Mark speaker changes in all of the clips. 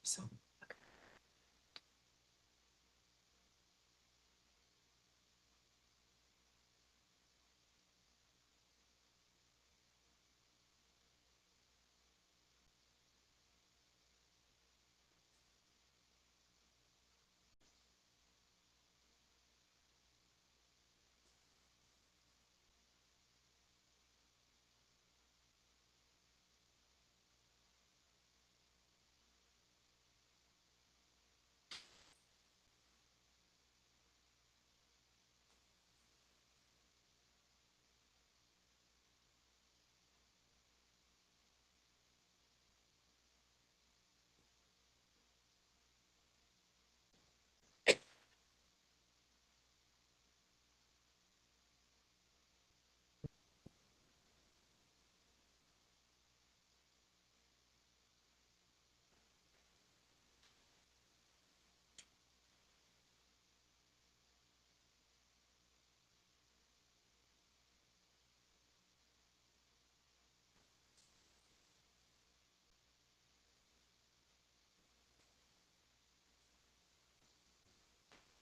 Speaker 1: So.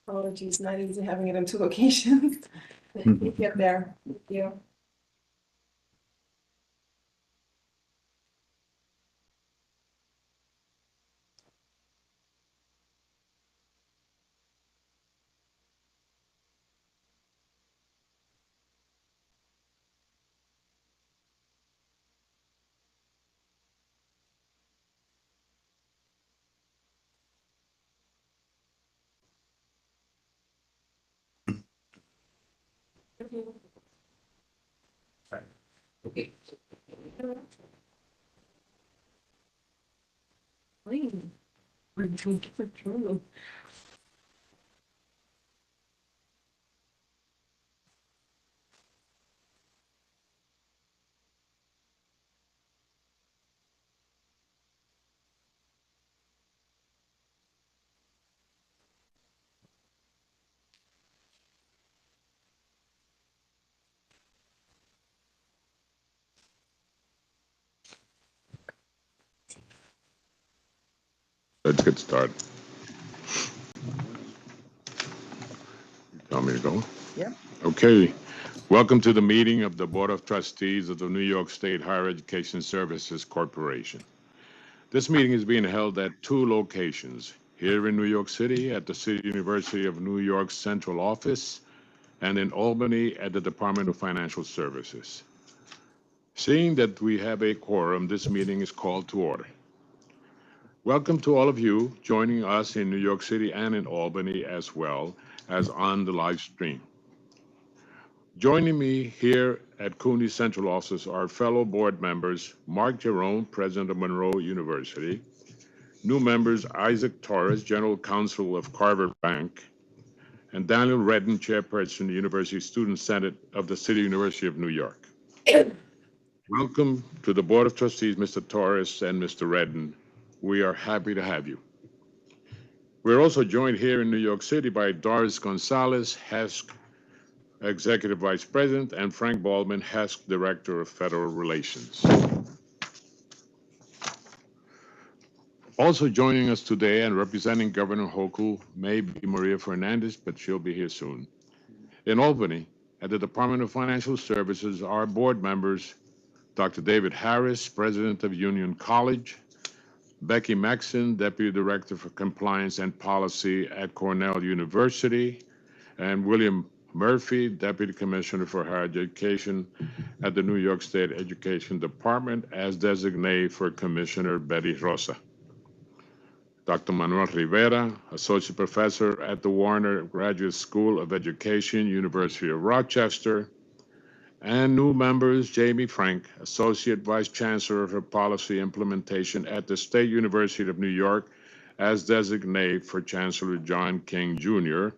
Speaker 1: Apologies, not easy having it in two locations. You get there. Thank you. Okay. Clean.
Speaker 2: Let's get started. You tell me to go?
Speaker 1: Yeah.
Speaker 2: Okay. Welcome to the meeting of the Board of Trustees of the New York State Higher Education Services Corporation. This meeting is being held at two locations, here in New York City at the City University of New York Central Office and in Albany at the Department of Financial Services. Seeing that we have a quorum, this meeting is called to order. Welcome to all of you joining us in New York City and in Albany as well as on the live stream. Joining me here at CUNY Central Office are fellow board members Mark Jerome, President of Monroe University, new members Isaac Torres, General Counsel of Carver Bank, and Daniel Redden, Chairperson of the University Student Senate of the City University of New York. Welcome to the Board of Trustees, Mr. Torres and Mr. Redden. We are happy to have you. We're also joined here in New York City by Doris Gonzalez, HESC Executive Vice President, and Frank Baldwin, HESC Director of Federal Relations. Also joining us today and representing Governor Hochul may be Maria Fernandez, but she'll be here soon. In Albany, at the Department of Financial Services, our board members, Dr. David Harris, President of Union College, Becky Maxson, Deputy Director for Compliance and Policy at Cornell University, and William Murphy, Deputy Commissioner for Higher Education at the New York State Education Department, as designated for Commissioner Betty Rosa. Dr. Manuel Rivera, Associate Professor at the Warner Graduate School of Education, University of Rochester, and new members, Jamie Frank, Associate Vice Chancellor for Policy Implementation at the State University of New York, as designated for Chancellor John King Jr.,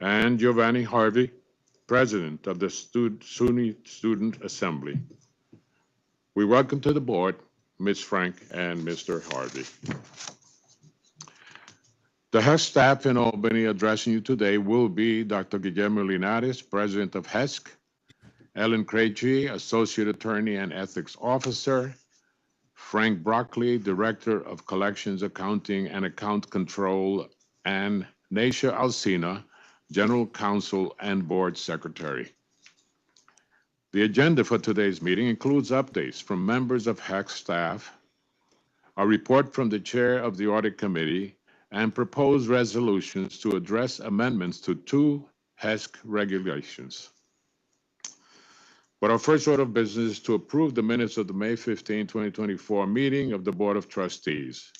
Speaker 2: and Giovanni Harvey, President of the SUNY Student Assembly. We welcome to the board Ms. Frank and Mr. Harvey. The HESC staff in Albany addressing you today will be Dr. Guillermo Linares, President of HESC, Ellen Craigie, Associate Attorney and Ethics Officer, Frank Broccoli, Director of Collections Accounting and Account Control, and Naisha Alsina, General Counsel and Board Secretary. The agenda for today's meeting includes updates from members of HESC staff, a report from the Chair of the Audit Committee, and proposed resolutions to address amendments to 2 HESC regulations. But our first order of business is to approve the minutes of the May 15, 2024 meeting of the Board of Trustees.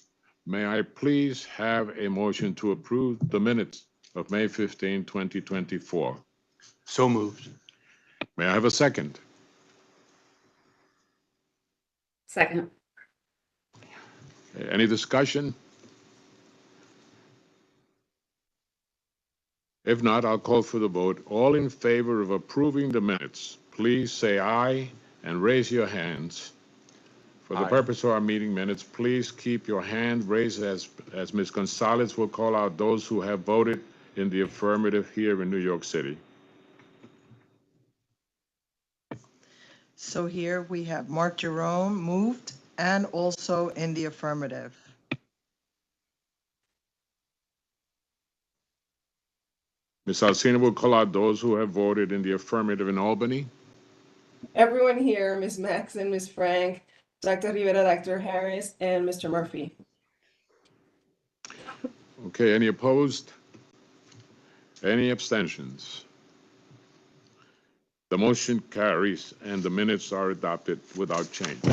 Speaker 2: May I please have a motion to approve the minutes of May 15, 2024?
Speaker 3: So moved.
Speaker 2: May I have a second?
Speaker 1: Second.
Speaker 2: Any discussion? If not, I'll call for the vote. All in favor of approving the minutes, please say aye and raise your hands. For the
Speaker 3: Aye.
Speaker 2: purpose of our meeting minutes, please keep your hand raised as Ms. Gonzalez will call out those who have voted in the affirmative here in New York City.
Speaker 4: So here we have Mark Jerome moved and also in the affirmative.
Speaker 2: Ms. Alsina will call out those who have voted in the affirmative in Albany.
Speaker 1: Everyone here, Ms. Maxson, Ms. Frank, Dr. Rivera, Dr. Harris, and Mr. Murphy.
Speaker 2: Okay, any opposed? Any abstentions? The motion carries and the minutes are adopted without change.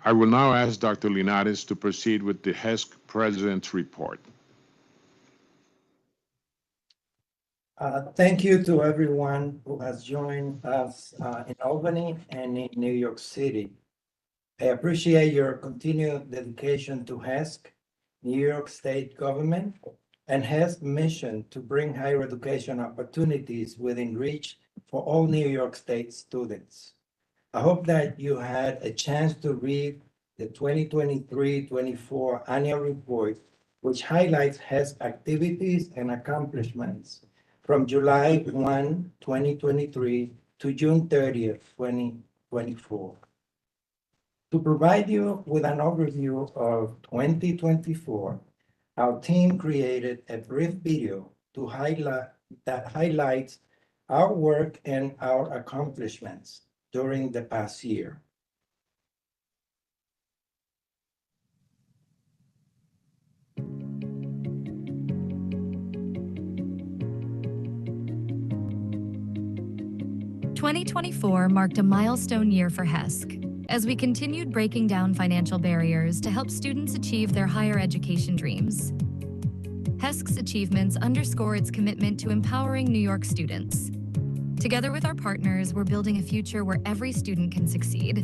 Speaker 2: I will now ask Dr. Linares to proceed with the HESC President's report.
Speaker 5: Thank you to everyone who has joined us in Albany and in New York City. I appreciate your continued dedication to HESC, New York State government, and HESC mission to bring higher education opportunities within reach for all New York State students. I hope that you had a chance to read the 2023-24 annual report, which highlights HESC activities and accomplishments from July 1, 2023 to June 30th, 2024. To provide you with an overview of 2024, our team created a brief video to highlights our work and our accomplishments during the past year.
Speaker 6: "2024 marked a milestone year for HESC, as we continued breaking down financial barriers to help students achieve their higher education dreams. HESC's achievements underscore its commitment to empowering New York students. Together with our partners, we're building a future where every student can succeed."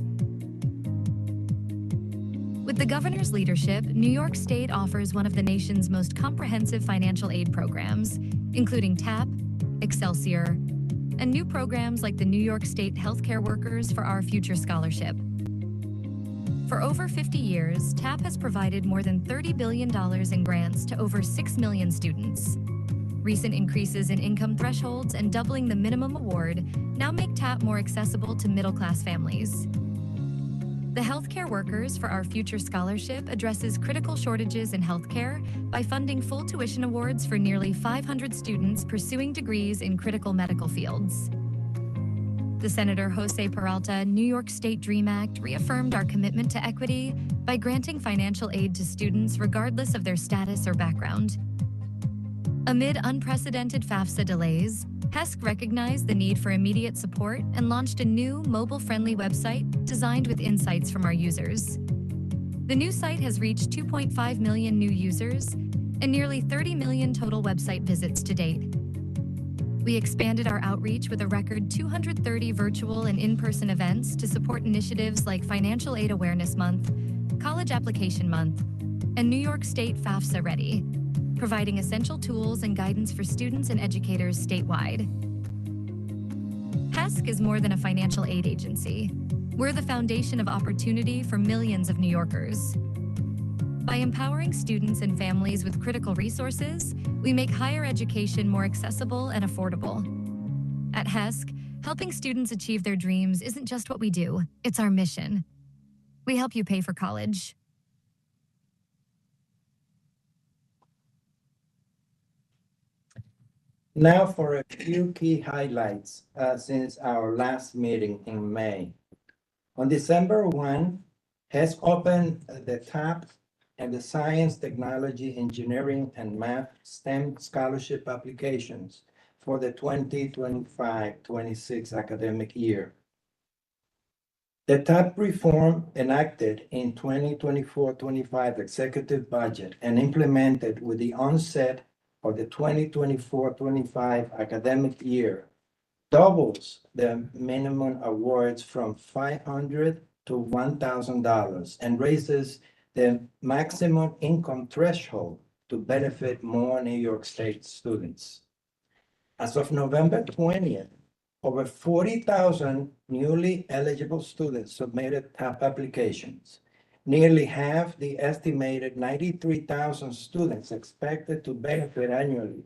Speaker 6: With the governor's leadership, New York State offers one of the nation's most comprehensive financial aid programs, including TAP, Excelsior, and new programs like the New York State Healthcare Workers for Our Future Scholarship. For over 50 years, TAP has provided more than $30 billion in grants to over 6 million students. Recent increases in income thresholds and doubling the minimum award now make TAP more accessible to middle-class families. The Healthcare Workers for Our Future Scholarship addresses critical shortages in healthcare by funding full tuition awards for nearly 500 students pursuing degrees in critical medical fields. The Senator Jose Peralta New York State DREAM Act reaffirmed our commitment to equity by granting financial aid to students regardless of their status or background. Amid unprecedented FAFSA delays, HESC recognized the need for immediate support and launched a new mobile-friendly website designed with insights from our users. The new site has reached 2.5 million new users and nearly 30 million total website visits to date. We expanded our outreach with a record 230 virtual and in-person events to support initiatives like Financial Aid Awareness Month, College Application Month, and New York State FAFSA Ready, providing essential tools and guidance for students and educators statewide. HESC is more than a financial aid agency. We're the foundation of opportunity for millions of New Yorkers. By empowering students and families with critical resources, we make higher education more accessible and affordable. At HESC, helping students achieve their dreams isn't just what we do, it's our mission. We help you pay for college.
Speaker 5: Now for a few key highlights since our last meeting in May. On December 1, HESC opened the TAP and the Science, Technology, Engineering, and Math STEM scholarship applications for the 2025-26 academic year. The TAP reform enacted in 2024-25 executive budget and implemented with the onset of the 2024-25 academic year doubles the minimum awards from $500 to $1,000 and raises the maximum income threshold to benefit more New York State students. As of November 20th, over 40,000 newly eligible students submitted TAP applications, nearly half the estimated 93,000 students expected to benefit annually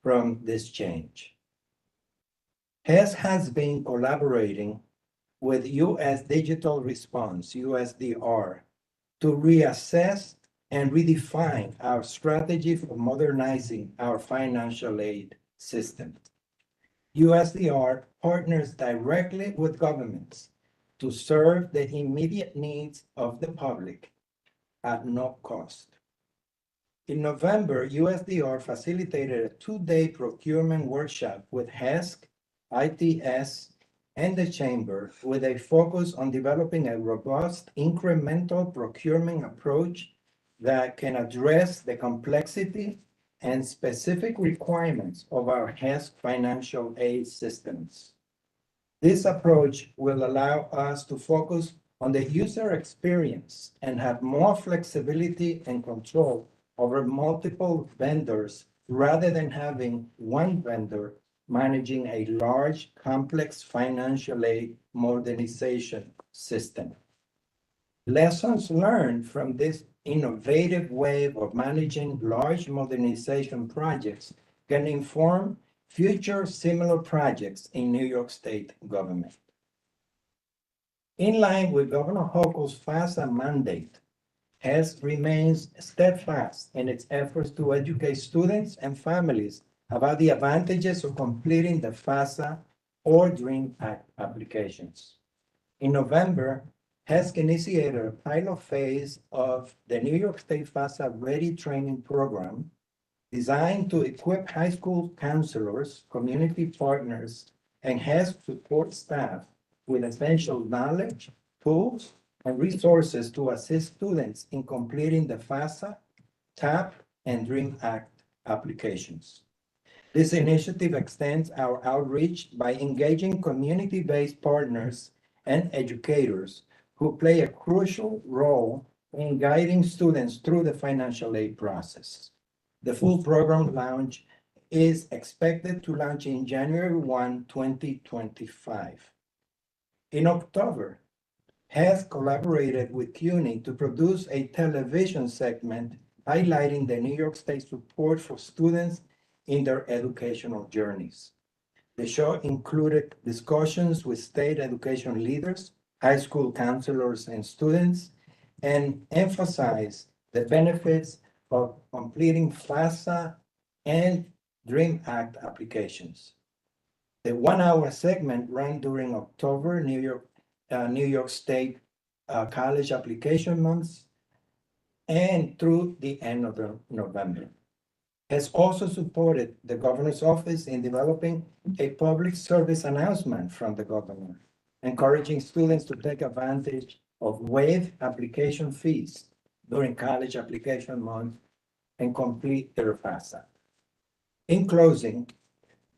Speaker 5: from this change. HESC has been collaborating with U.S. Digital Response, USDR, to reassess and redefine our strategy for modernizing our financial aid system. USDR partners directly with governments to serve the immediate needs of the public at no cost. In November, USDR facilitated a two-day procurement workshop with HESC, ITS, and the Chamber with a focus on developing a robust incremental procurement approach that can address the complexity and specific requirements of our HESC financial aid systems. This approach will allow us to focus on the user experience and have more flexibility and control over multiple vendors rather than having one vendor managing a large, complex financial aid modernization system. Lessons learned from this innovative way of managing large modernization projects can inform future similar projects in New York State government. In line with Governor Hochul's FAFSA mandate, HESC remains steadfast in its efforts to educate students and families about the advantages of completing the FAFSA or DREAM Act applications. In November, HESC initiated a pilot phase of the New York State FAFSA Ready training program designed to equip high school counselors, community partners, and HESC support staff with essential knowledge, tools, and resources to assist students in completing the FAFSA, TAP, and DREAM Act applications. This initiative extends our outreach by engaging community-based partners and educators who play a crucial role in guiding students through the financial aid process. The full program launch is expected to launch in January 1, 2025. In October, HESC collaborated with CUNY to produce a television segment highlighting the New York State support for students in their educational journeys. The show included discussions with state education leaders, high school counselors, and students, and emphasized the benefits of completing FAFSA and DREAM Act applications. The 1 hour segment ran during October, New York State college application months, and through the end of November. Has also supported the governor's office in developing a public service announcement from the governor, encouraging students to take advantage of waived application fees during college application month and complete their FAFSA. In closing,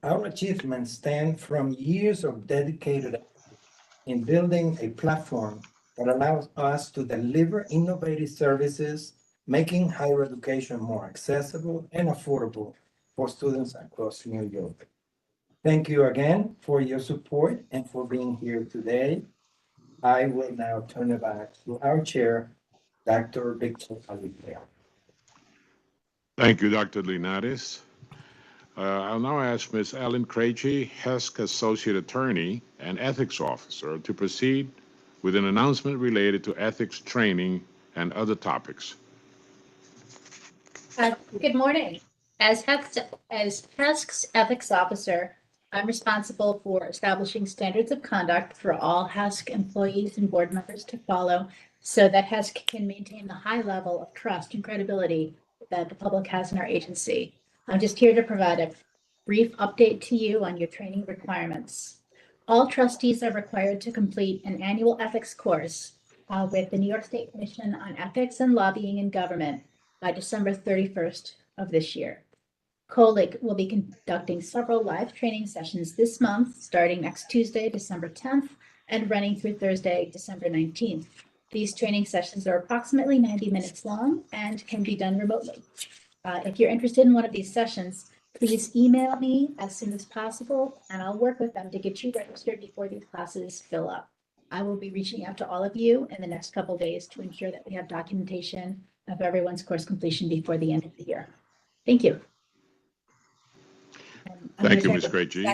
Speaker 5: our achievements stem from years of dedicated effort in building a platform that allows us to deliver innovative services, making higher education more accessible and affordable for students across New York. Thank you again for your support and for being here today. I will now turn it back to our chair, Dr. Victor Alipea.
Speaker 2: Thank you, Dr. Linares. I'll now ask Ms. Ellen Krejci, HESC Associate Attorney and Ethics Officer, to proceed with an announcement related to ethics training and other topics.
Speaker 3: Good morning. As HESC's ethics officer, I'm responsible for establishing standards of conduct for all HESC employees and board members to follow so that HESC can maintain the high level of trust and credibility that the public has in our agency. I'm just here to provide a brief update to you on your training requirements. All trustees are required to complete an annual ethics course with the New York State Commission on Ethics and Lobbying in Government by December 31st of this year. COLIG will be conducting several live training sessions this month, starting next Tuesday, December 10th, and running through Thursday, December 19th. These training sessions are approximately 90 minutes long and can be done remotely. If you're interested in one of these sessions, please email me as soon as possible, and I'll work with them to get you registered before these classes fill up. I will be reaching out to all of you in the next couple of days to ensure that we have documentation of everyone's course completion before the end of the year. Thank you.
Speaker 2: Thank you, Ms. Krejci.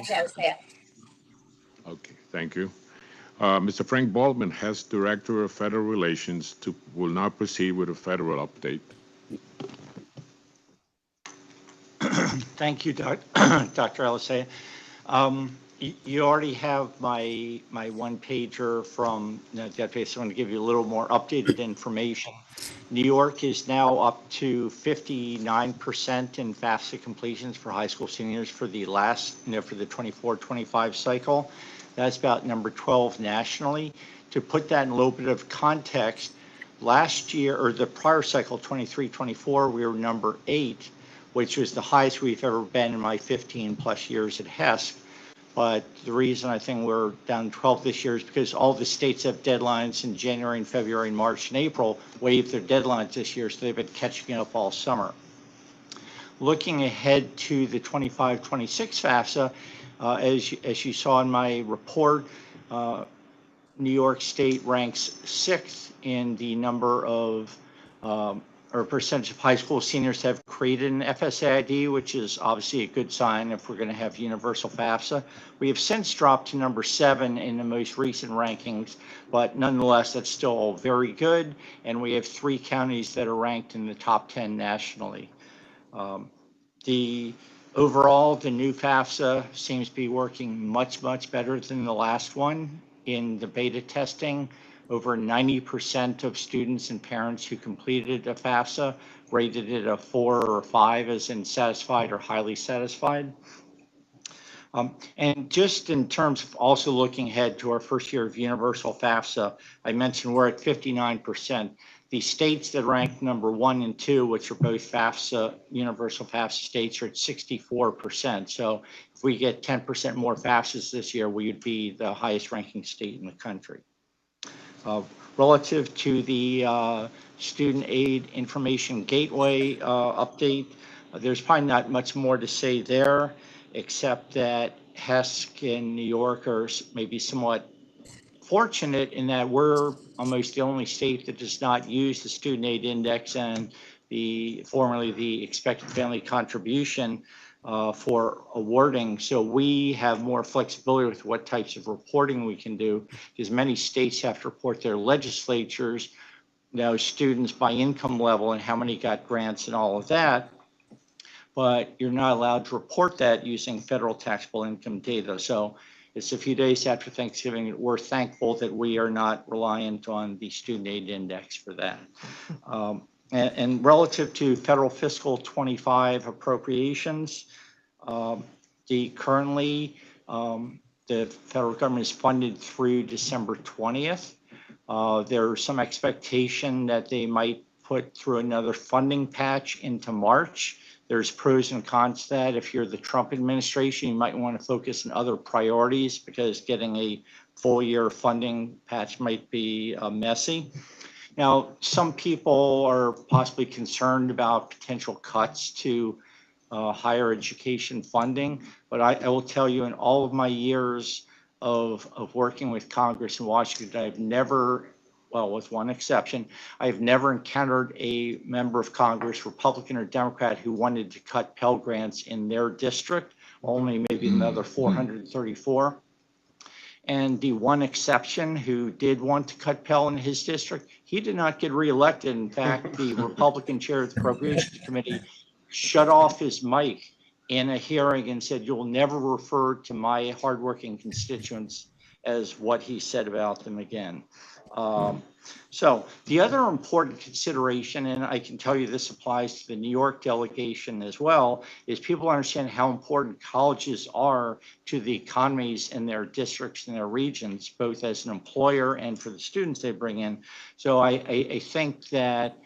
Speaker 3: Okay,
Speaker 2: thank you. Mr. Frank Baldwin, HESC Director of Federal Relations, will now proceed with a federal update.
Speaker 7: Thank you, Dr. Alisea. You already have my one-pager from Deputy, so I'm going to give you a little more updated information. New York is now up to 59% in FAFSA completions for high school seniors for the last, for the 24-25 cycle. That's about number 12 nationally. To put that in a little bit of context, last year, or the prior cycle, 23-24, we were number 8, which was the highest we've ever been in my 15 plus years at HESC. But the reason I think we're down 12 this year is because all the states have deadlines in January and February and March and April waived their deadlines this year, so they've been catching up all summer. Looking ahead to the 25-26 FAFSA, as you saw in my report, New York State ranks 6th in the number of or percentage of high school seniors have created an FSA ID, which is obviously a good sign if we're going to have universal FAFSA. We have since dropped to number 7 in the most recent rankings, but nonetheless, that's still very good. And we have 3 counties that are ranked in the top 10 nationally. Overall, the new FAFSA seems to be working much, much better than the last one. In the beta testing, over 90% of students and parents who completed a FAFSA rated it a 4 or 5, as in satisfied or highly satisfied. And just in terms of also looking ahead to our first year of universal FAFSA, I mentioned we're at 59%. The states that ranked number 1 and 2, which are both FAFSA, universal FAFSA states, are at 64%. So if we get 10% more FAFSAs this year, we would be the highest ranking state in the country. Relative to the Student Aid Information Gateway update, there's probably not much more to say there, except that HESC and New York are maybe somewhat fortunate in that we're almost the only state that does not use the Student Aid Index and formerly the expected family contribution for awarding. So we have more flexibility with what types of reporting we can do, because many states have to report their legislatures, students by income level and how many got grants and all of that. but you're not allowed to report that using federal taxable income data. So it's a few days after Thanksgiving. We're thankful that we are not reliant on the student aid index for that. And relative to federal fiscal 25 appropriations, currently the federal government is funded through December 20th. There's some expectation that they might put through another funding patch into March. There's pros and cons to that. If you're the Trump administration, you might want to focus on other priorities because getting a full year funding patch might be messy. Now, some people are possibly concerned about potential cuts to higher education funding, but I will tell you, in all of my years of working with Congress in Washington, I've never, well, with one exception, I've never encountered a member of Congress, Republican or Democrat, who wanted to cut Pell Grants in their district, only maybe another 434. And the one exception who did want to cut Pell in his district, he did not get reelected. In fact, the Republican chair of the Appropriations Committee shut off his mic in a hearing and said, "You'll never refer to my hardworking constituents as what he said about them again." So the other important consideration, and I can tell you this applies to the New York delegation as well, is people understand how important colleges are to the economies in their districts and their regions, both as an employer and for the students they bring in. So I think that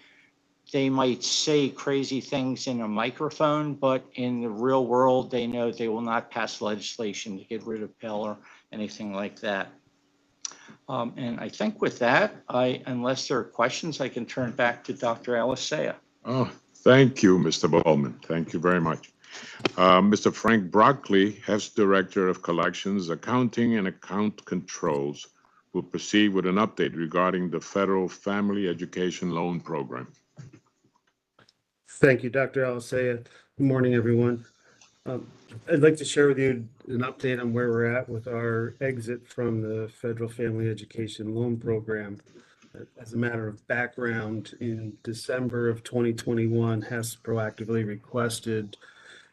Speaker 7: they might say crazy things in a microphone, but in the real world, they know they will not pass legislation to get rid of Pell or anything like that. And I think with that, unless there are questions, I can turn it back to Dr. Alisea.
Speaker 2: Oh, thank you, Mr. Bowman. Thank you very much. Mr. Frank Broccoli, HESC Director of Collections, Accounting and Account Controls, will proceed with an update regarding the Federal Family Education Loan Program.
Speaker 8: Thank you, Dr. Alisea. Good morning, everyone. I'd like to share with you an update on where we're at with our exit from the Federal Family Education Loan Program. As a matter of background, in December of 2021, HESC proactively requested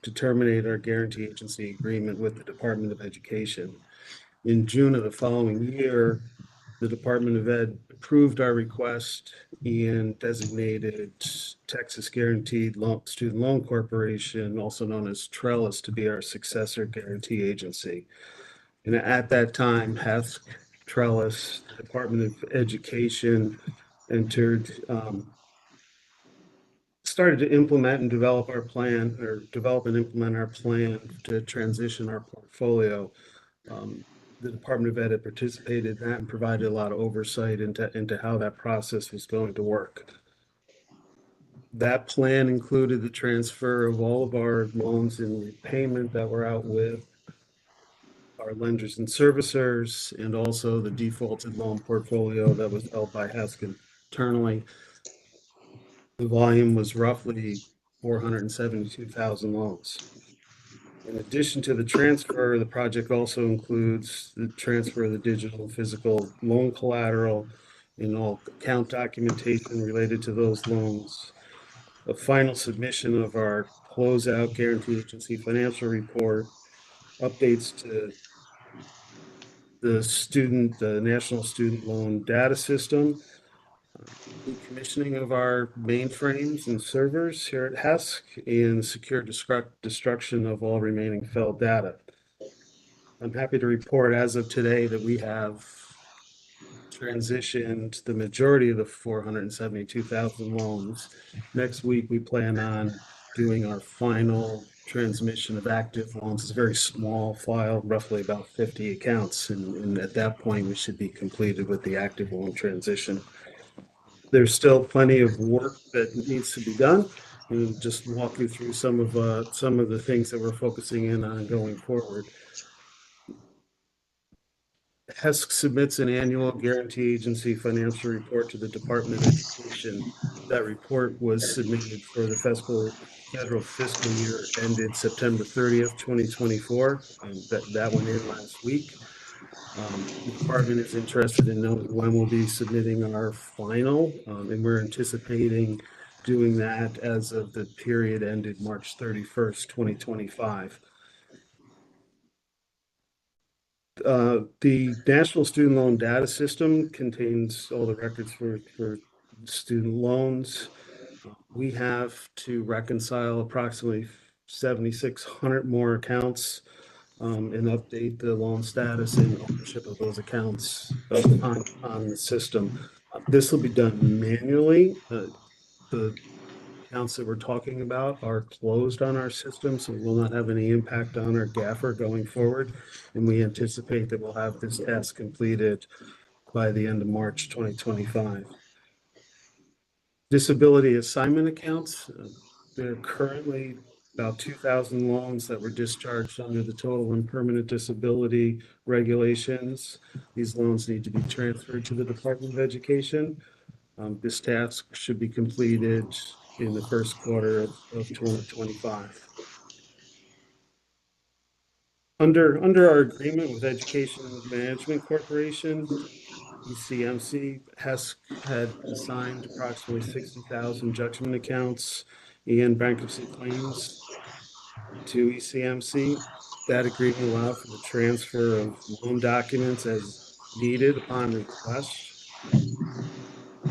Speaker 8: to terminate our guarantee agency agreement with the Department of Education. In June of the following year, the Department of Ed approved our request and designated Texas Guaranteed Student Loan Corporation, also known as Trellis, to be our successor guarantee agency. And at that time, HESC, Trellis, the Department of Education started to implement and develop our plan, or develop and implement our plan to transition our portfolio. The Department of Ed had participated in that and provided a lot of oversight into how that process was going to work. That plan included the transfer of all of our loans in repayment that were out with our lenders and servicers, and also the defaulted loan portfolio that was held by HESC internally. The volume was roughly 472,000 loans. In addition to the transfer, the project also includes the transfer of the digital and physical loan collateral and all account documentation related to those loans, a final submission of our closeout guarantee agency financial report, updates to the National Student Loan Data System, decommissioning of our mainframes and servers here at HESC, and secure destruction of all remaining FEL data. I'm happy to report as of today that we have transitioned the majority of the 472,000 loans. Next week, we plan on doing our final transmission of active loans. It's a very small file, roughly about 50 accounts, and at that point, we should be completed with the active loan transition. There's still plenty of work that needs to be done, and just walk you through some of the things that we're focusing in on going forward. HESC submits an annual guarantee agency financial report to the Department of Education. That report was submitted for the federal fiscal year ended September 30th, 2024. That went in last week. The department is interested in knowing when we'll be submitting our final, and we're anticipating doing that as of the period ended March 31st, 2025. The National Student Loan Data System contains all the records for student loans. We have to reconcile approximately 7,600 more accounts and update the loan status and ownership of those accounts on the system. This will be done manually. The accounts that we're talking about are closed on our system, so it will not have any impact on our gaffer going forward. And we anticipate that we'll have this task completed by the end of March 2025. Disability assignment accounts, there are currently about 2,000 loans that were discharged under the total and permanent disability regulations. These loans need to be transferred to the Department of Education. This task should be completed in the first quarter of 2025. Under our agreement with Education Management Corporation, ECMC, HESC had assigned approximately 60,000 judgment accounts and bankruptcy claims to ECMC. That agreement allowed for the transfer of loan documents as needed upon request.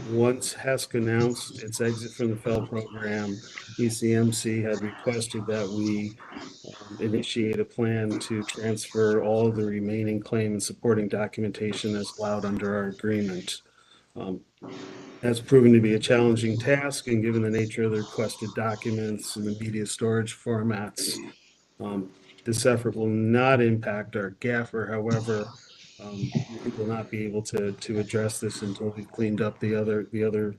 Speaker 8: Once HESC announced its exit from the FEL program, ECMC had requested that we initiate a plan to transfer all of the remaining claim and supporting documentation as allowed under our agreement. That's proven to be a challenging task, and given the nature of the requested documents and the media storage formats, this effort will not impact our gaffer. However, we will not be able to address this until we've cleaned up the other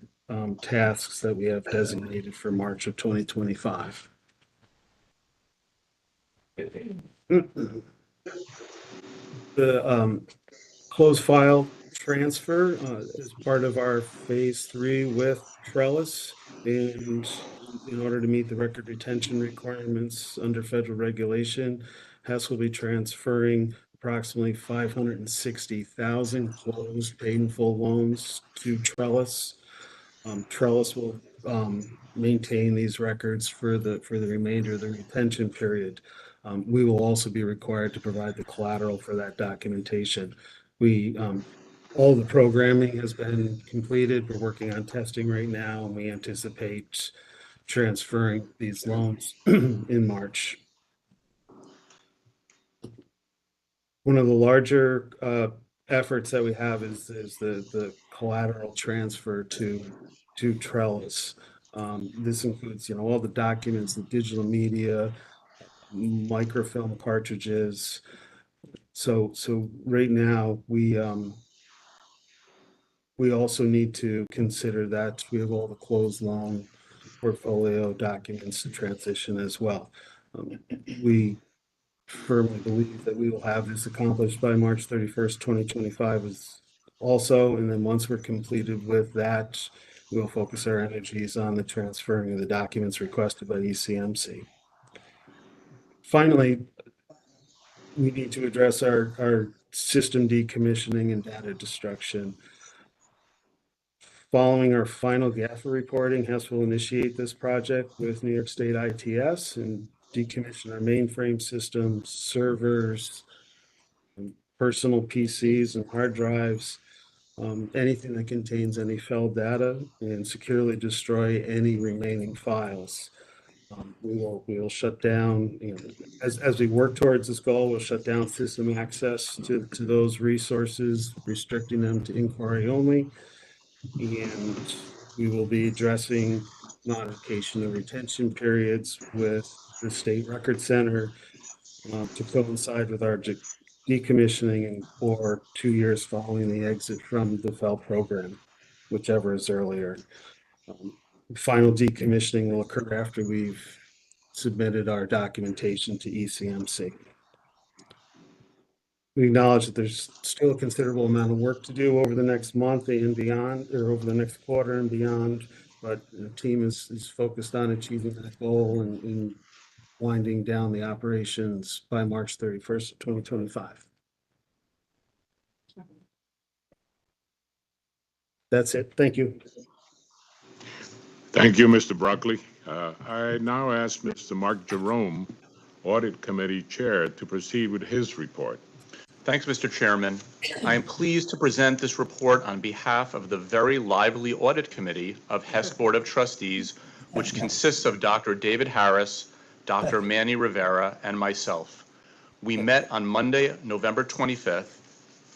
Speaker 8: tasks that we have designated for March of 2025. The closed file transfer is part of our phase 3 with Trellis, and in order to meet the record retention requirements under federal regulation, HESC will be transferring approximately 560,000 closed paid in full loans to Trellis. Trellis will maintain these records for the remainder of the retention period. We will also be required to provide the collateral for that documentation. All the programming has been completed. We're working on testing right now, and we anticipate transferring these loans in March. One of the larger efforts that we have is the collateral transfer to Trellis. This includes, all the documents, the digital media, microfilm cartridges. So right now we also need to consider that we have all the closed loan portfolio documents to transition as well. We firmly believe that we will have this accomplished by March 31st, 2025 and then once we're completed with that, we'll focus our energies on the transferring of the documents requested by ECMC. Finally, we need to address our system decommissioning and data destruction. Following our final gaffer reporting, HESC will initiate this project with New York State ITS and decommission our mainframe systems, servers, personal PCs and hard drives, anything that contains any FEL data, and securely destroy any remaining files. We will shut down, as we work towards this goal, we'll shut down system access to those resources, restricting them to inquiry only. And we will be addressing modification of retention periods with the State Record Center to coincide with our decommissioning or 2 years following the exit from the FEL program, whichever is earlier. Final decommissioning will occur after we've submitted our documentation to ECMC. We acknowledge that there's still a considerable amount of work to do over the next month and beyond, or over the next quarter and beyond, but the team is focused on achieving that goal and winding down the operations by March 31st, 2025. That's it. Thank you.
Speaker 2: Thank you, Mr. Broccoli. I now ask Mr. Mark Jerome, Audit Committee Chair, to proceed with his report.
Speaker 9: Thanks, Mr. Chairman. I am pleased to present this report on behalf of the very lively Audit Committee of HESC Board of Trustees, which consists of Dr. David Harris, Dr. Manny Rivera, and myself. We met on Monday, November 25th,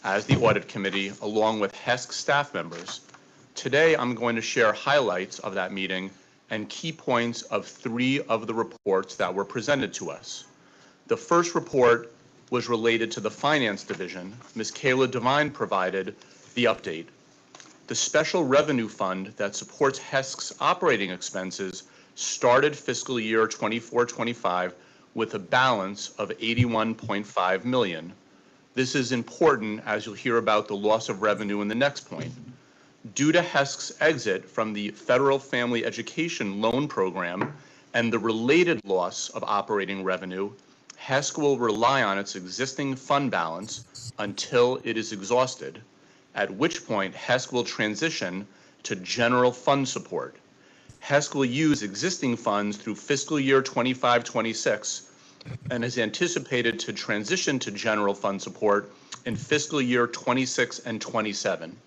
Speaker 9: as the Audit Committee, along with HESC staff members. Today, I'm going to share highlights of that meeting and key points of 3 of the reports that were presented to us. The first report was related to the Finance Division. Ms. Kayla Devine provided the update. The Special Revenue Fund that supports HESC's operating expenses started fiscal year 24-25 with a balance of $81.5 million. This is important, as you'll hear about the loss of revenue in the next point. Due to HESC's exit from the Federal Family Education Loan Program and the related loss of operating revenue, HESC will rely on its existing fund balance until it is exhausted, at which point HESC will transition to general fund support. HESC will use existing funds through fiscal year 25-26 and is anticipated to transition to general fund support in fiscal year 26 and 27.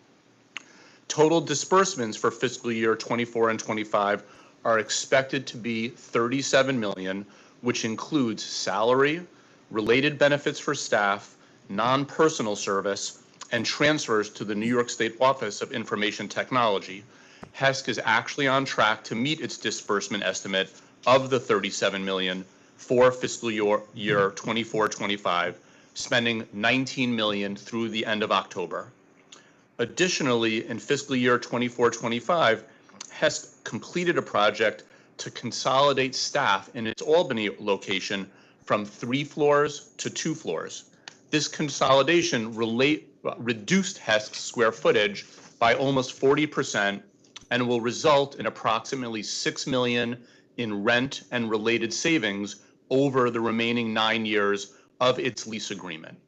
Speaker 9: Total disbursements for fiscal year 24 and 25 are expected to be $37 million, which includes salary, related benefits for staff, non-personal service, and transfers to the New York State Office of Information Technology. HESC is actually on track to meet its disbursement estimate of the $37 million for fiscal year 24-25, spending $19 million through the end of October. Additionally, in fiscal year 24-25, HESC completed a project to consolidate staff in its Albany location from 3 floors to 2 floors. This consolidation reduced HESC's square footage by almost 40% and will result in approximately $6 million in rent and related savings over the remaining 9 years of its lease agreement.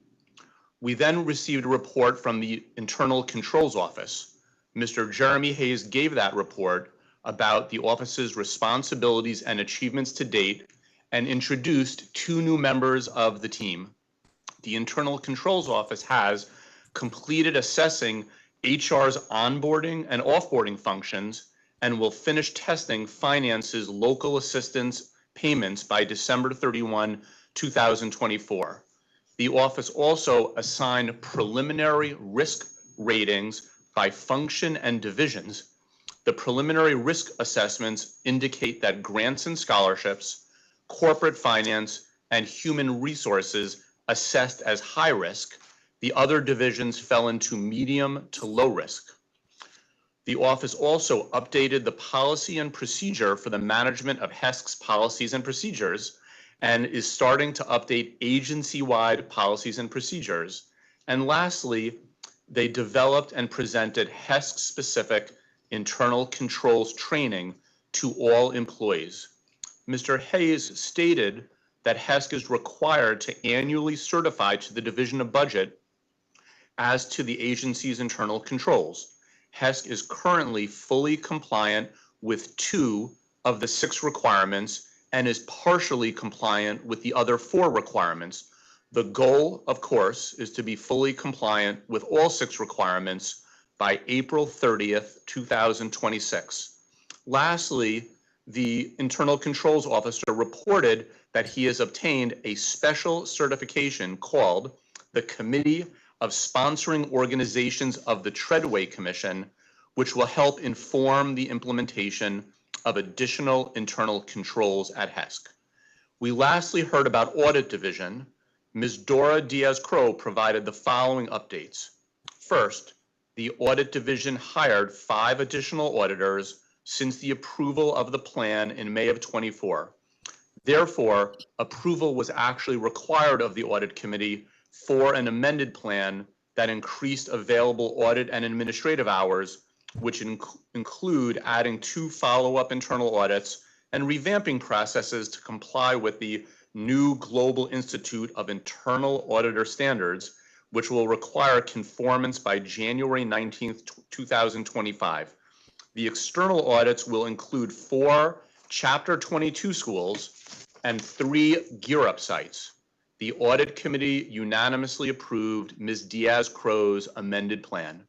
Speaker 9: We then received a report from the Internal Controls Office. Mr. Jeremy Hayes gave that report about the office's responsibilities and achievements to date and introduced 2 new members of the team. The Internal Controls Office has completed assessing HR's onboarding and offboarding functions and will finish testing finance's local assistance payments by December 31, 2024. The office also assigned preliminary risk ratings by function and divisions. The preliminary risk assessments indicate that grants and scholarships, corporate finance, and human resources assessed as high risk. The other divisions fell into medium to low risk. The office also updated the policy and procedure for the management of HESC's policies and procedures and is starting to update agency-wide policies and procedures. And lastly, they developed and presented HESC-specific internal controls training to all employees. Mr. Hayes stated that HESC is required to annually certify to the Division of Budget as to the agency's internal controls. HESC is currently fully compliant with 2 of the 6 requirements and is partially compliant with the other 4 requirements. The goal, of course, is to be fully compliant with all 6 requirements by April 30th, 2026. Lastly, the Internal Controls Officer reported that he has obtained a special certification called the Committee of Sponsoring Organizations of the Treadway Commission, which will help inform the implementation of additional internal controls at HESC. We lastly heard about Audit Division. Ms. Dora Diaz-Crow provided the following updates. First, the Audit Division hired 5 additional auditors since the approval of the plan in May of 24. Therefore, approval was actually required of the Audit Committee for an amended plan that increased available audit and administrative hours, which include adding 2 follow-up internal audits and revamping processes to comply with the new Global Institute of Internal Auditor Standards, which will require conformance by January 19th, 2025. The external audits will include 4 Chapter 22 schools and 3 Gear Up sites. The audit committee unanimously approved Ms. Diaz-Crow's amended plan.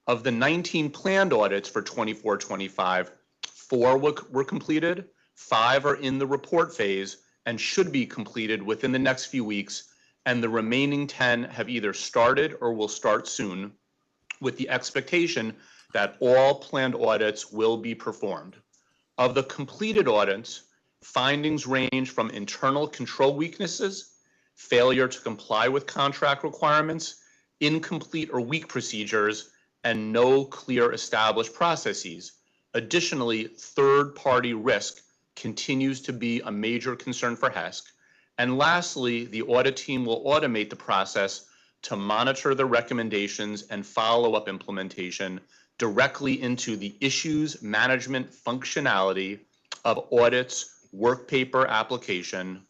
Speaker 9: Of the 19 planned audits for 24-25, 4 were completed, 5 are in the report phase and should be completed within the next few weeks, and the remaining 10 have either started or will start soon, with the expectation that all planned audits will be performed. Of the completed audits, findings range from internal control weaknesses, failure to comply with contract requirements, incomplete or weak procedures, and no clear established processes. Additionally, third-party risk continues to be a major concern for HESC. And lastly, the audit team will automate the process to monitor the recommendations and follow-up implementation directly into the issues management functionality of audits work paper application.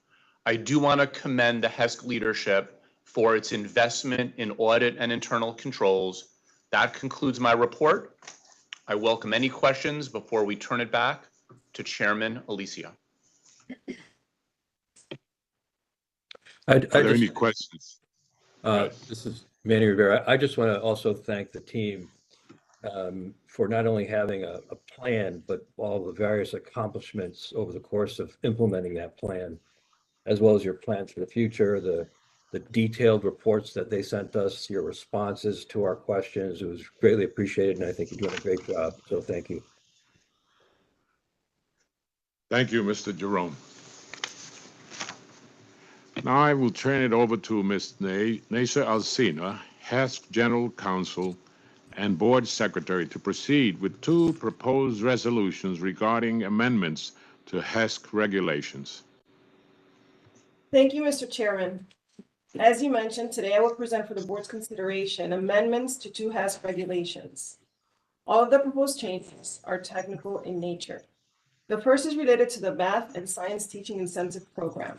Speaker 9: I do want to commend the HESC leadership for its investment in audit and internal controls. That concludes my report. I welcome any questions before we turn it back to Chairman Alicia.
Speaker 2: Are there any questions?
Speaker 10: This is Manny Rivera. I just want to also thank the team for not only having a plan, but all the various accomplishments over the course of implementing that plan, as well as your plans for the future, the detailed reports that they sent us, your responses to our questions. It was greatly appreciated, and I think you're doing a great job. So thank you.
Speaker 2: Thank you, Mr. Jerome. Now I will turn it over to Ms. Neisha Alcina, HESC General Counsel and Board Secretary, to proceed with 2 proposed resolutions regarding amendments to HESC regulations.
Speaker 1: Thank you, Mr. Chairman. As you mentioned, today I will present for the board's consideration amendments to 2 HESC regulations. All of the proposed changes are technical in nature. The first is related to the Math and Science Teaching Incentive Program.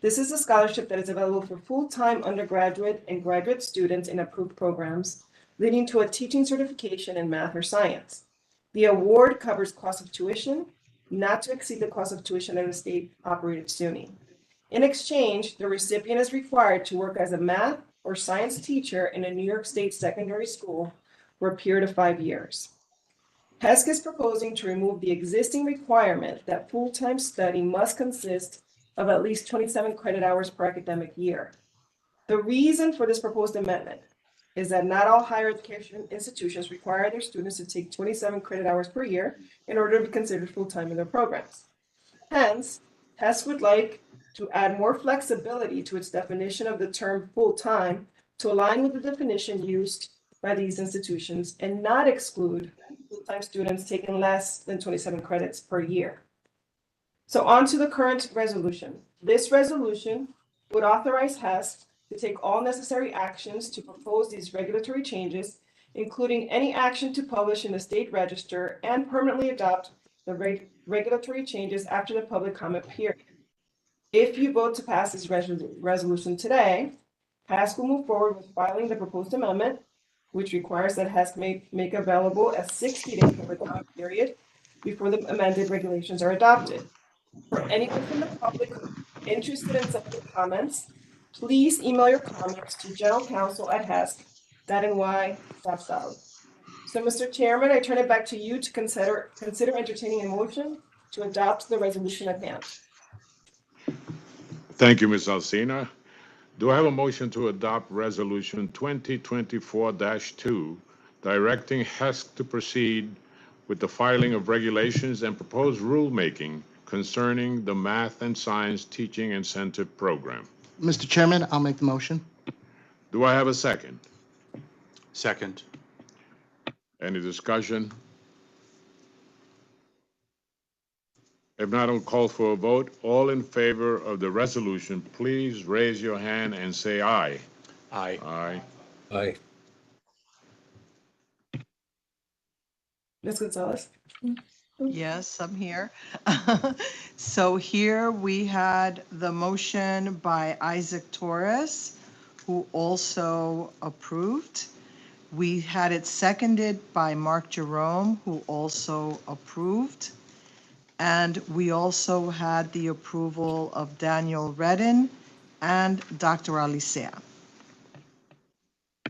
Speaker 1: This is a scholarship that is available for full-time undergraduate and graduate students in approved programs, leading to a teaching certification in math or science. The award covers cost of tuition, not to exceed the cost of tuition at a state-operated SUNY. In exchange, the recipient is required to work as a math or science teacher in a New York State secondary school for a period of 5 years. HESC is proposing to remove the existing requirement that full-time study must consist of at least 27 credit hours per academic year. The reason for this proposed amendment is that not all higher education institutions require their students to take 27 credit hours per year in order to be considered full-time in their programs. Hence, HESC would like to add more flexibility to its definition of the term full-time to align with the definition used by these institutions and not exclude full-time students taking less than 27 credits per year. So on to the current resolution. This resolution would authorize HESC to take all necessary actions to propose these regulatory changes, including any action to publish in the state register and permanently adopt the regulatory changes after the public comment period. If you vote to pass this resolution today, HESC will move forward with filing the proposed amendment, which requires that HESC make available a 60-day public comment period before the amended regulations are adopted. For anyone from the public interested in submitting comments, please email your comments to generalcounsel@hesc.ny.gov. So, Mr. Chairman, I turn it back to you to consider entertaining a motion to adopt the resolution at hand.
Speaker 2: Thank you, Ms. Alcina. Do I have a motion to adopt Resolution 2024-2, directing HESC to proceed with the filing of regulations and proposed rulemaking concerning the Math and Science Teaching Incentive Program?
Speaker 11: Mr. Chairman, I'll make the motion.
Speaker 2: Do I have a second?
Speaker 9: Second.
Speaker 2: Any discussion? If not, I'll call for a vote. All in favor of the resolution, please raise your hand and say aye.
Speaker 9: Aye.
Speaker 2: Aye.
Speaker 10: Aye.
Speaker 1: Ms. Gonzalez?
Speaker 4: Yes, I'm here. So here we had the motion by Isaac Torres, who also approved. We had it seconded by Mark Jerome, who also approved. And we also had the approval of Daniel Redden and Dr. Alicea.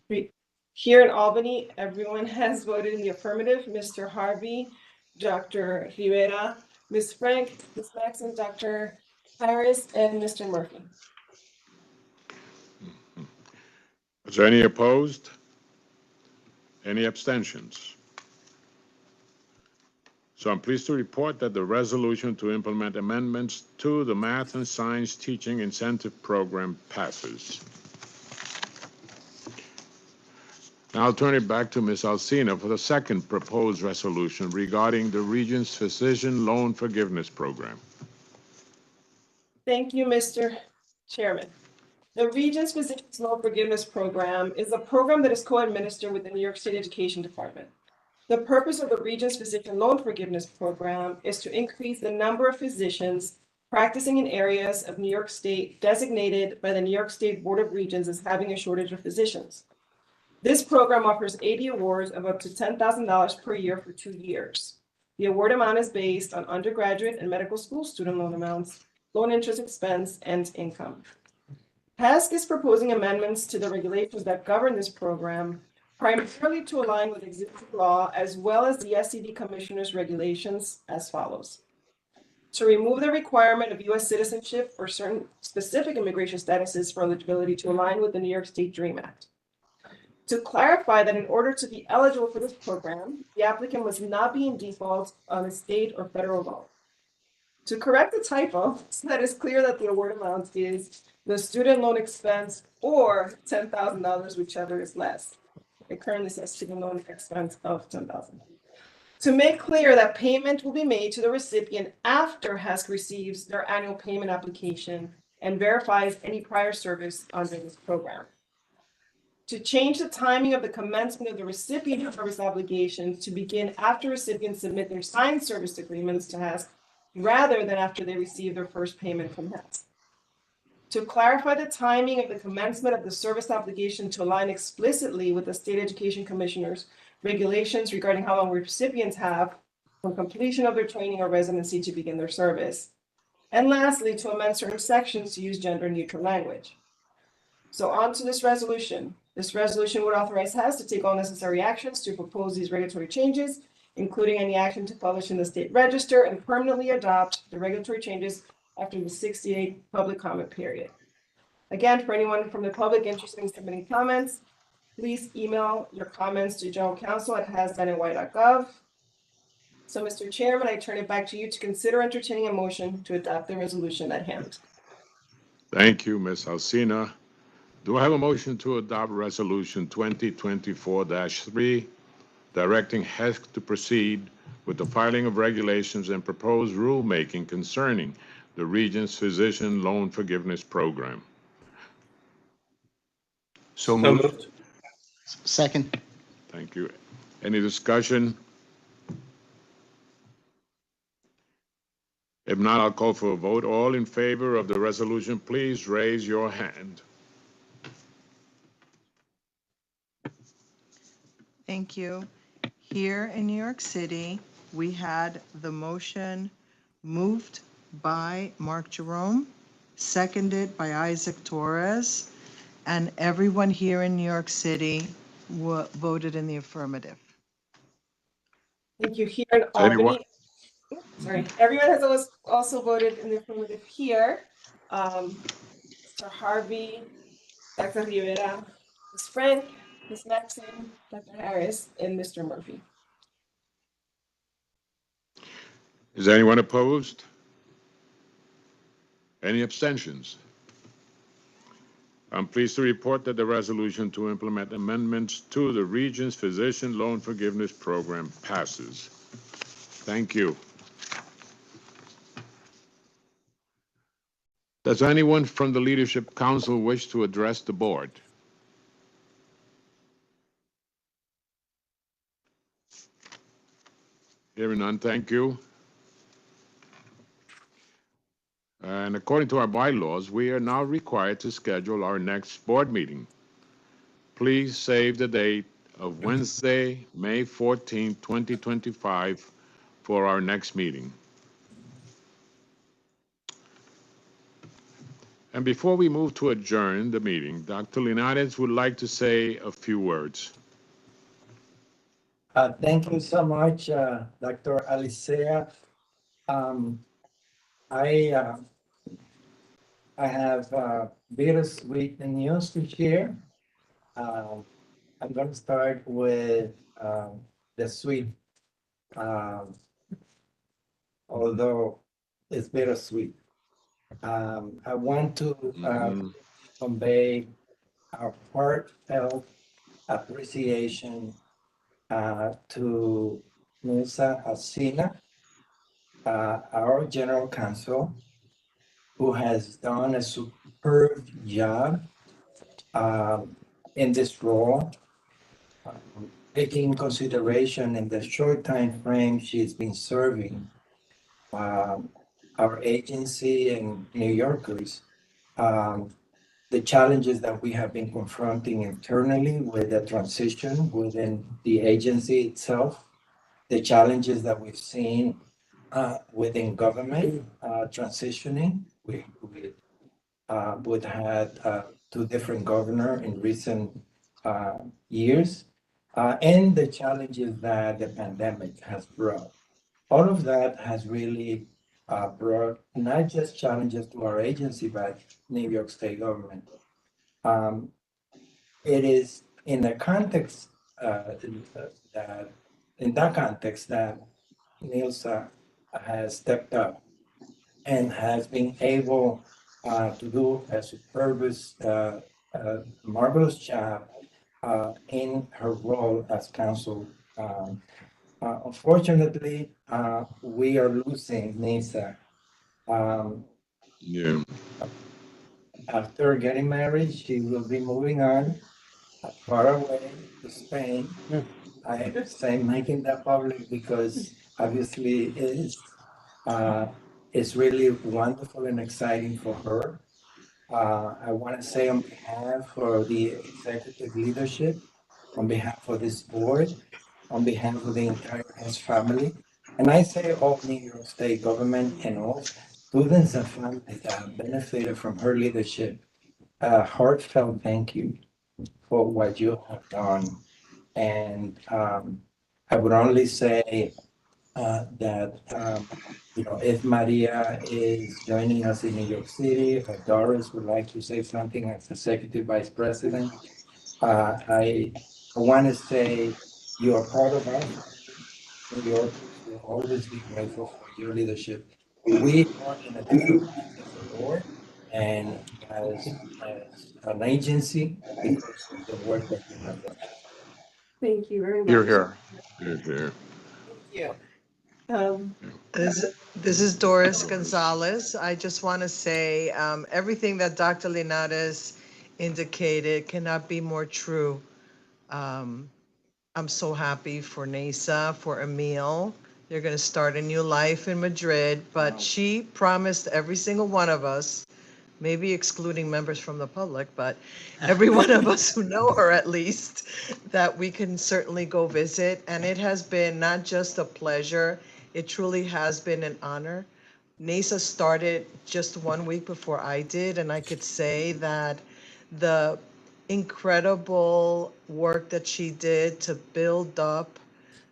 Speaker 1: Great. Here in Albany, everyone has voted in the affirmative. Mr. Harvey, Dr. Rivera, Ms. Frank, Ms. Maxon, Dr. Harris, and Mr. Murphy.
Speaker 2: Is there any opposed? Any abstentions? So I'm pleased to report that the resolution to implement amendments to the Math and Science Teaching Incentive Program passes. Now I'll turn it back to Ms. Alsina for the second proposed resolution regarding the Regents Physician Loan Forgiveness Program.
Speaker 1: Thank you, Mr. Chairman. The Regents Physicians Loan Forgiveness Program is a program that is co-administered with the New York State Education Department. The purpose of the Regents Physician Loan Forgiveness Program is to increase the number of physicians practicing in areas of New York State designated by the New York State Board of Regents as having a shortage of physicians. This program offers 80 awards of up to $10,000 per year for 2 years. The award amount is based on undergraduate and medical school student loan amounts, loan interest expense, and income. HESC is proposing amendments to the regulations that govern this program, primarily to align with existing law as well as the SCD Commissioner's regulations as follows. To remove the requirement of U.S. citizenship or certain specific immigration statuses for eligibility to align with the New York State DREAM Act. To clarify that in order to be eligible for this program, the applicant must not be in default on a state or federal loan. To correct the typo, so that it's clear that the award amount is the student loan expense or $10,000, whichever is less. It currently says student loan expense of $10,000. To make clear that payment will be made to the recipient after HESC receives their annual payment application and verifies any prior service under this program. To change the timing of the commencement of the recipient service obligations to begin after recipients submit their signed service agreements to HESC rather than after they receive their first payment from HESC. To clarify the timing of the commencement of the service obligation to align explicitly with the State Education Commissioner's regulations regarding how long recipients have from completion of their training or residency to begin their service. And lastly, to amend certain sections to use gender neutral language. So on to this resolution. This resolution would authorize HESC to take all necessary actions to propose these regulatory changes, including any action to publish in the state register and permanently adopt the regulatory changes after the 68 public comment period. Again, for anyone from the public interested in submitting comments, please email your comments to general counsel at hesc.ny.gov. So, Mr. Chairman, I turn it back to you to consider entertaining a motion to adopt the resolution at hand.
Speaker 2: Thank you, Ms. Alsina. Do I have a motion to adopt Resolution 2024-3, directing HESC to proceed with the filing of regulations and proposed rulemaking concerning the Regents Physician Loan Forgiveness Program?
Speaker 9: So moved.
Speaker 11: Second.
Speaker 2: Thank you. Any discussion? If not, I'll call for a vote. All in favor of the resolution, please raise your hand.
Speaker 4: Thank you. Here in New York City, we had the motion moved by Mark Jerome, seconded by Isaac Torres, and everyone here in New York City voted in the affirmative.
Speaker 1: Thank you. Here in
Speaker 2: Anyone?
Speaker 1: Albany, sorry, everyone has also voted in the affirmative here. Mr. Harvey, Dr. Rivera, Ms. Frank, Ms. Maxon, Dr. Harris, and Mr. Murphy.
Speaker 2: Is anyone opposed? Any abstentions? I'm pleased to report that the resolution to implement amendments to the Regents Physician Loan Forgiveness Program passes. Thank you. Does anyone from the Leadership Council wish to address the board? Hearing none, thank you. And according to our bylaws, we are now required to schedule our next board meeting. Please save the date of Wednesday, May 14, 2025, for our next meeting. And before we move to adjourn the meeting, Dr. Linares would like to say a few words.
Speaker 5: Thank you so much, Dr. Alicea. Um, I, uh, I have bittersweet news to share. I'm going to start with the sweet, um, although it's bittersweet. I want to convey our heartfelt appreciation to Musa Hasina, our general counsel, who has done a superb job in this role, taking consideration in the short time frame she's been serving our agency and New Yorkers, the challenges that we have been confronting internally with the transition within the agency itself, the challenges that we've seen within government transitioning. We've had two different governors in recent years, and the challenges that the pandemic has brought. All of that has really brought not just challenges to our agency, but New York State government. It is in the context that, in that context, that NILSA has stepped up and has been able to do a superb, marvelous job in her role as counsel. Unfortunately, we are losing Nisa.
Speaker 2: Yeah.
Speaker 5: After getting married, she will be moving on far away to Spain. I say making that public because obviously it's really wonderful and exciting for her. I want to say on behalf of the executive leadership, on behalf of this board, on behalf of the entire HESC family, and I say all New York State government and all students and families that have benefited from her leadership, a heartfelt thank you for what you have done. And I would only say that, if Maria is joining us in New York City, or Doris would like to say something as Executive Vice President, I want to say you are part of our family. New Yorkers will always be grateful for your leadership. We are in a different place as a board and as an agency because of the work that you have done.
Speaker 1: Thank you very
Speaker 9: Here,
Speaker 1: much.
Speaker 9: here.
Speaker 2: Here.
Speaker 1: Thank you. Um,
Speaker 4: This is Doris Gonzalez. I just want to say everything that Dr. Linares indicated cannot be more true. Um, I'm so happy for Nasa, for Emil. They're going to start a new life in Madrid, but she promised every single one of us, maybe excluding members from the public, but every one of us who know her at least, that we can certainly go visit. And it has been not just a pleasure, it truly has been an honor. NASA started just 1 week before I did, and I could say that the incredible work that she did to build up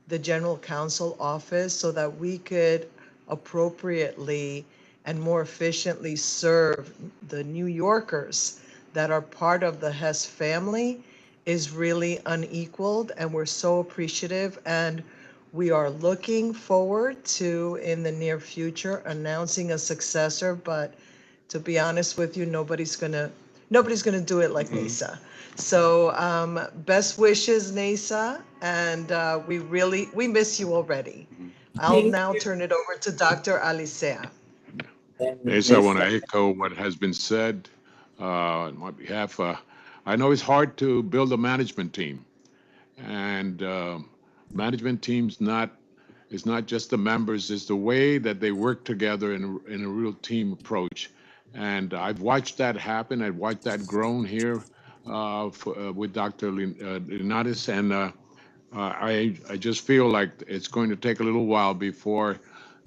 Speaker 4: the general counsel office so that we could appropriately and more efficiently serve the New Yorkers that are part of the HESC family is really unequaled, and we're so appreciative. And we are looking forward to, in the near future, announcing a successor. But to be honest with you, nobody's gonna do it like Nasa. So best wishes, Nasa, and we miss you already. I'll
Speaker 1: Thank
Speaker 4: now
Speaker 1: you.
Speaker 4: turn it over to Dr. Alicea.
Speaker 5: And
Speaker 2: Yes, I want to echo what has been said on my behalf. I know it's hard to build a management team, and management teams it's not just the members; it's the way that they work together in a real team approach. And I've watched that happen. I've watched that grown here with Dr. Linares, and I just feel like it's going to take a little while before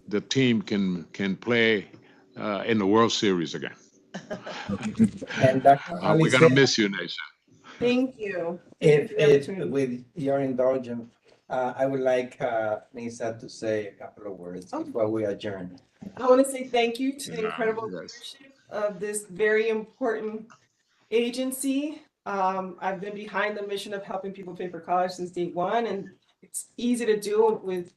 Speaker 2: the team can play in the World Series again.
Speaker 5: And Dr.
Speaker 2: We're gonna miss you, Nation.
Speaker 1: Thank you. Thank you for the opportunity.
Speaker 5: With your indulgence, I would like Nisa to say a couple of words before we adjourn.
Speaker 1: I want to say thank you to the
Speaker 2: Yeah,
Speaker 1: incredible
Speaker 2: yes.
Speaker 1: leadership of this very important agency. I've been behind the mission of helping people pay for college since day one, and it's easy to do with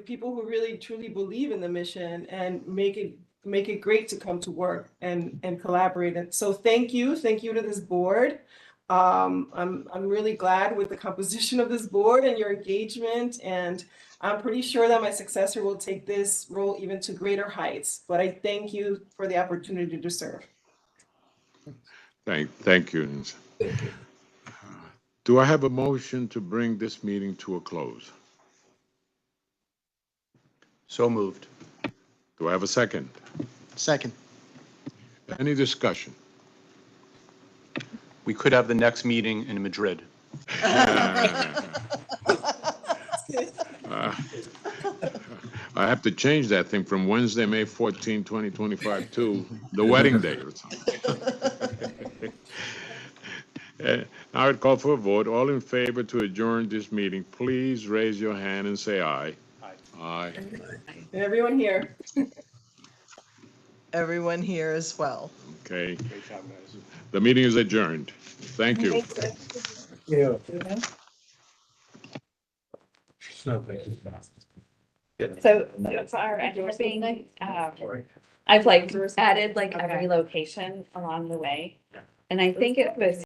Speaker 1: people who really truly believe in the mission and make it great to come to work and collaborate. And so thank you to this board. I'm really glad with the composition of this board and your engagement, and I'm pretty sure that my successor will take this role even to greater heights. But I thank you for the opportunity to serve.
Speaker 2: Thank you. Nisa. Do I have a motion to bring this meeting to a close?
Speaker 9: So moved.
Speaker 2: Do I have a second?
Speaker 11: Second.
Speaker 2: Any discussion?
Speaker 9: We could have the next meeting in Madrid.
Speaker 2: I have to change that thing from Wednesday, May 14, 2025 to the wedding day or something. Now I'd call for a vote. All in favor to adjourn this meeting, please raise your hand and say aye. Aye.
Speaker 1: And everyone here.
Speaker 4: Everyone here as well.
Speaker 2: Okay. The meeting is adjourned. Thank you.
Speaker 5: You.
Speaker 12: So for our ending, I've like added like every location along the way. And I think it was